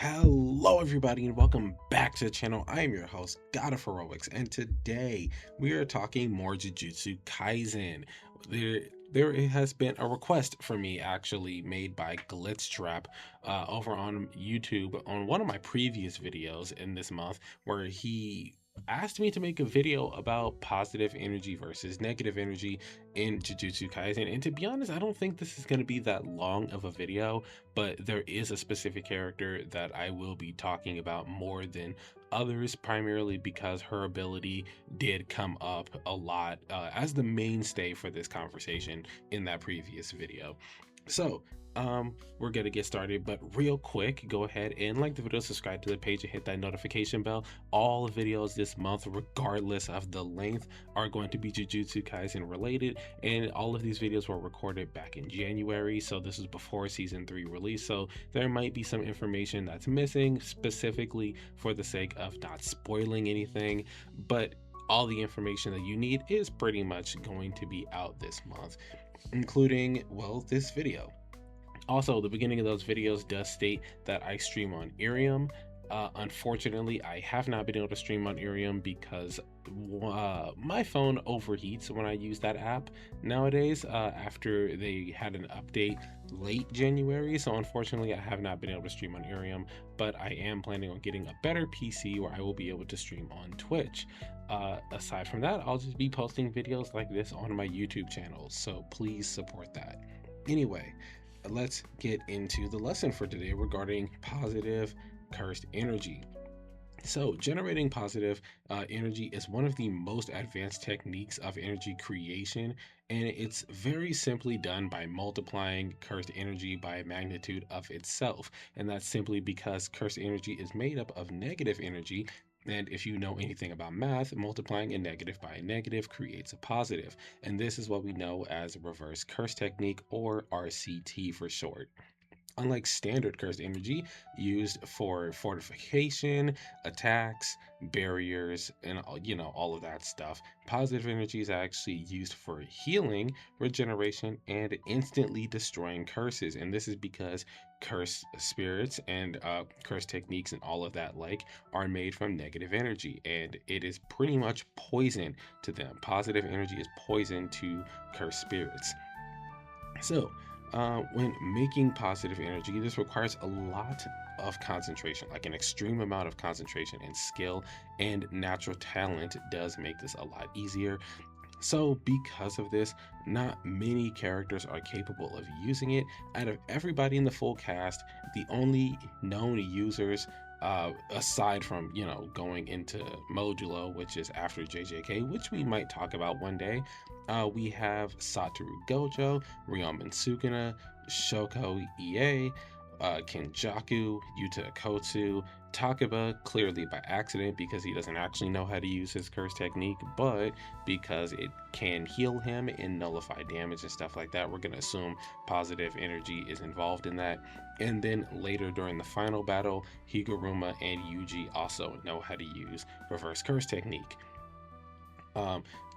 Hello everybody and welcome back to the channel. I am your host, God of Heroics, and today we are talking more Jujutsu Kaisen. There has been a request for me actually made by Glitchtrap over on YouTube on one of my previous videos in this month where he asked me to make a video about positive energy versus negative energy in Jujutsu Kaisen. And to be honest, I don't think this is going to be that long of a video, but there is a specific character that I will be talking about more than others, primarily because her ability did come up a lot as the mainstay for this conversation in that previous video. So we're gonna get started, but real quick, go ahead and like the video, subscribe to the page, and hit that notification bell. All videos this month, regardless of the length, are going to be Jujutsu Kaisen related, and all of these videos were recorded back in January, so this is before season 3 release, so there might be some information that's missing, specifically for the sake of not spoiling anything, but all the information that you need is pretty much going to be out this month, including, well, this video. Also, the beginning of those videos does state that I stream on Irium. Unfortunately, I have not been able to stream on Irium because my phone overheats when I use that app nowadays after they had an update late January. So unfortunately, I have not been able to stream on Irium, but I am planning on getting a better PC where I will be able to stream on Twitch. Aside from that, I'll just be posting videos like this on my YouTube channel, so please support that. Anyway, let's get into the lesson for today regarding positive cursed energy. So generating positive energy is one of the most advanced techniques of energy creation, and it's very simply done by multiplying cursed energy by a magnitude of itself. And that's simply because cursed energy is made up of negative energy. And if you know anything about math, multiplying a negative by a negative creates a positive. And this is what we know as reverse curse technique, or RCT for short. Unlike standard cursed energy used for fortification, attacks, barriers, and all of that stuff, positive energy is actually used for healing, regeneration, and instantly destroying curses. And this is because cursed spirits and cursed techniques and all of that are made from negative energy, and it is pretty much poison to them. Positive energy is poison to cursed spirits. So when making positive energy, this requires a lot of concentration, like an extreme amount of concentration and skill, and natural talent does make this a lot easier. So because of this, not many characters are capable of using it. Out of everybody in the full cast, the only known users, aside from, going into Modulo, which is after JJK, which we might talk about one day, we have Satoru Gojo, Ryomen Sukuna, Shoko Ie, Kenjaku, Yuta Kotsu, Takeba, clearly by accident because he doesn't actually know how to use his curse technique, but because it can heal him and nullify damage and stuff like that, we're going to assume positive energy is involved in that. And then later during the final battle, Higuruma and Yuji also know how to use reverse curse technique.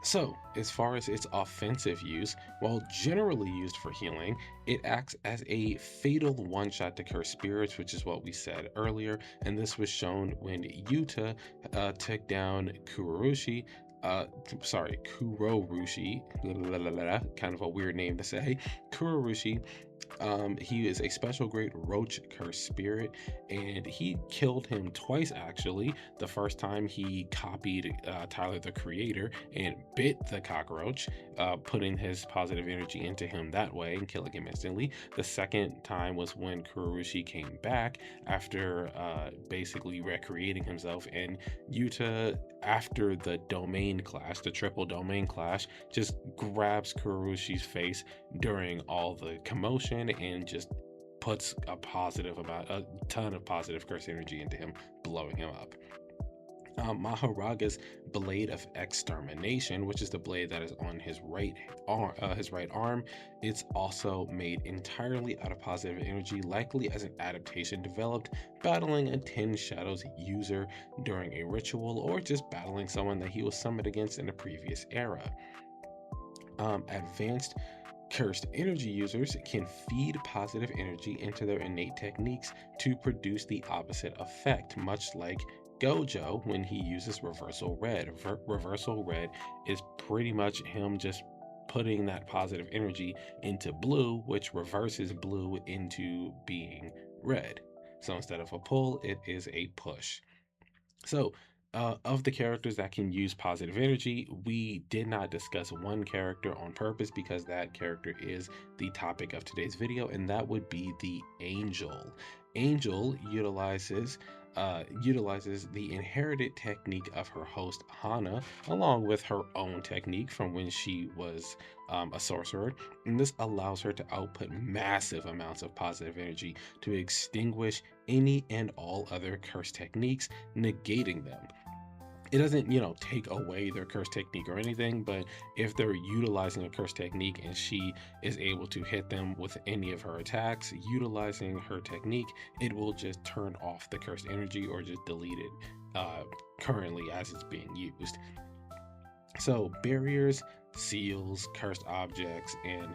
So, as far as its offensive use, while generally used for healing, it acts as a fatal one-shot to cursed spirits, which is what we said earlier, and this was shown when Yuta took down Kurorushi, kind of a weird name to say, Kurorushi. He is a special grade roach curse spirit, and he killed him twice actually. The first time he copied Tyler the Creator and bit the cockroach, putting his positive energy into him that way and killing him instantly. The second time was when Kurorushi came back after basically recreating himself, and Yuta, after the domain clash, the triple domain clash, just grabs Kurorushi's face during all the commotion and just puts a ton of positive curse energy into him, blowing him up. Maharaga's blade of extermination, which is the blade that is on his right arm, it's also made entirely out of positive energy, likely as an adaptation developed battling a 10 Shadows user during a ritual, or just battling someone that he was summoned against in a previous era. Advanced Cursed energy users can feed positive energy into their innate techniques to produce the opposite effect, much like Gojo when he uses reversal red. Reversal red is pretty much him just putting that positive energy into blue, which reverses blue into being red. So instead of a pull, it is a push. So, of the characters that can use positive energy, we did not discuss one character on purpose because that character is the topic of today's video, and that would be the Angel. Angel utilizes the inherited technique of her host Hana, along with her own technique from when she was a sorcerer, and this allows her to output massive amounts of positive energy to extinguish any and all other curse techniques, negating them. It doesn't, take away their curse technique or anything, but if they're utilizing a curse technique and she is able to hit them with any of her attacks utilizing her technique, it will just turn off the cursed energy or just delete it currently as it's being used. So barriers, seals, cursed objects, and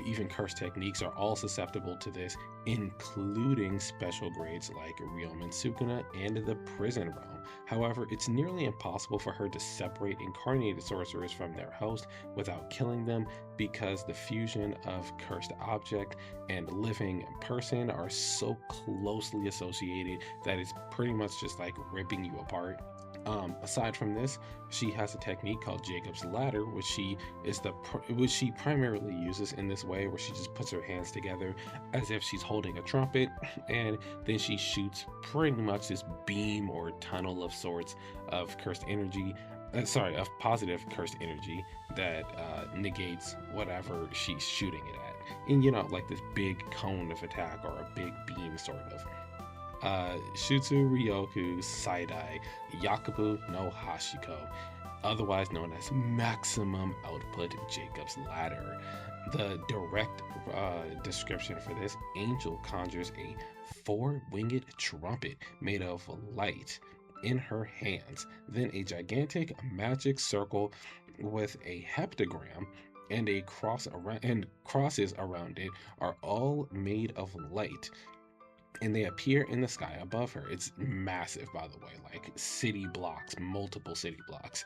even cursed techniques are all susceptible to this, including special grades like Ryomen Sukuna and the Prison Realm. However, it's nearly impossible for her to separate incarnated sorcerers from their host without killing them, because the fusion of cursed object and living person are so closely associated that it's pretty much just like ripping you apart. Aside from this, she has a technique called Jacob's Ladder, which she primarily uses in this way, where she just puts her hands together as if she's holding a trumpet, and then she shoots pretty much this beam or tunnel of sorts of cursed energy. Of positive cursed energy that negates whatever she's shooting it at, and like this big cone of attack or a big beam sort of. Shutsu Ryoku Saidai Yakubu no Hashiko, otherwise known as Maximum Output Jacob's Ladder. The direct description for this: Angel conjures a four-winged trumpet made of light in her hands, then a gigantic magic circle with a heptagram and a cross around and crosses around it are all made of light, and they appear in the sky above her. It's massive, by the way, like city blocks, multiple city blocks.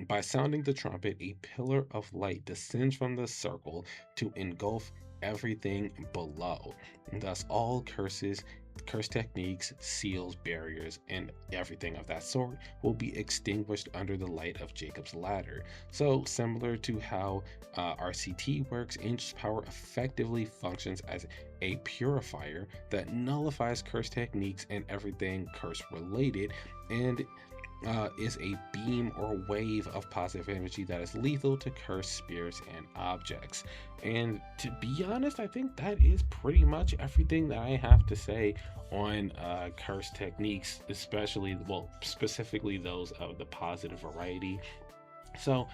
By sounding the trumpet, a pillar of light descends from the circle to engulf everything below. And thus, all curse techniques, seals, barriers, and everything of that sort will be extinguished under the light of Jacob's Ladder. So, similar to how RCT works, Angel's power effectively functions as a purifier that nullifies curse techniques and everything curse related, and is a beam or wave of positive energy that is lethal to cursed spirits and objects. And to be honest, I think that is pretty much everything that I have to say on curse techniques, specifically those of the positive variety. So,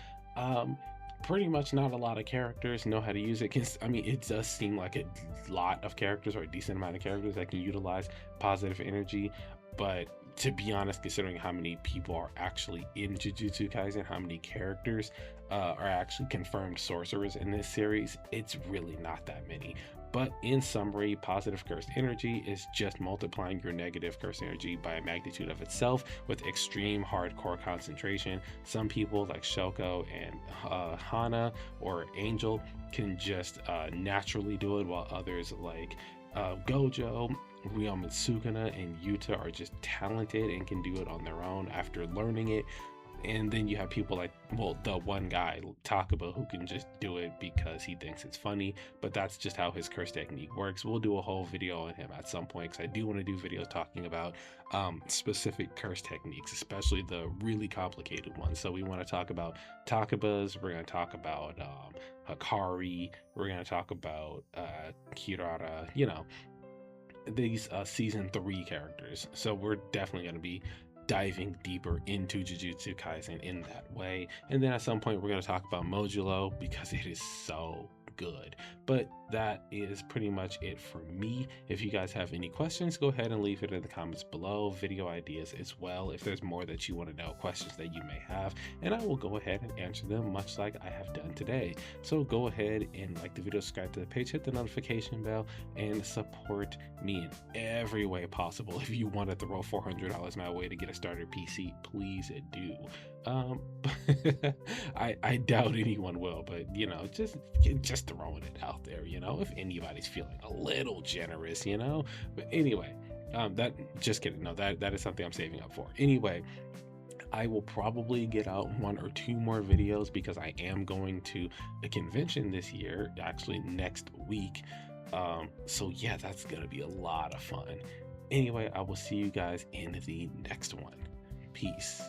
pretty much not a lot of characters know how to use it. It does seem like a lot of characters, or a decent amount of characters, that can utilize positive energy, but to be honest, considering how many people are actually in Jujutsu Kaisen, how many characters are actually confirmed sorcerers in this series, it's really not that many. But in summary, positive cursed energy is just multiplying your negative cursed energy by a magnitude of itself with extreme hardcore concentration. Some people like Shoko and Hana or Angel can just naturally do it, while others like Gojo, Ryomen Sukuna, and Yuta are just talented and can do it on their own after learning it. And then you have people like, the one guy, Takuba, who can just do it because he thinks it's funny, but that's just how his curse technique works. We'll do a whole video on him at some point, because I do want to do videos talking about specific curse techniques, especially the really complicated ones. So we want to talk about Takuba's, we're going to talk about Hakari, we're going to talk about Kirara, these season 3 characters. So we're definitely going to be diving deeper into Jujutsu Kaisen in that way. And then at some point we're going to talk about Modulo, because it is so good. But that is pretty much it for me. If you guys have any questions, go ahead and leave it in the comments below. Video ideas as well, if there's more that you want to know, questions that you may have, and I will go ahead and answer them, much like I have done today. So go ahead and like the video, subscribe to the page, hit the notification bell, and support me in every way possible. If you want to throw $400 my way to get a starter PC, please do. I doubt anyone will, but you know, just throwing it out there, you know, if anybody's feeling a little generous, you know. But anyway, that just kidding. No, that is something I'm saving up for. Anyway, I will probably get out 1 or 2 more videos because I am going to a convention this year, actually next week. So yeah, that's gonna be a lot of fun. Anyway, I will see you guys in the next one. Peace.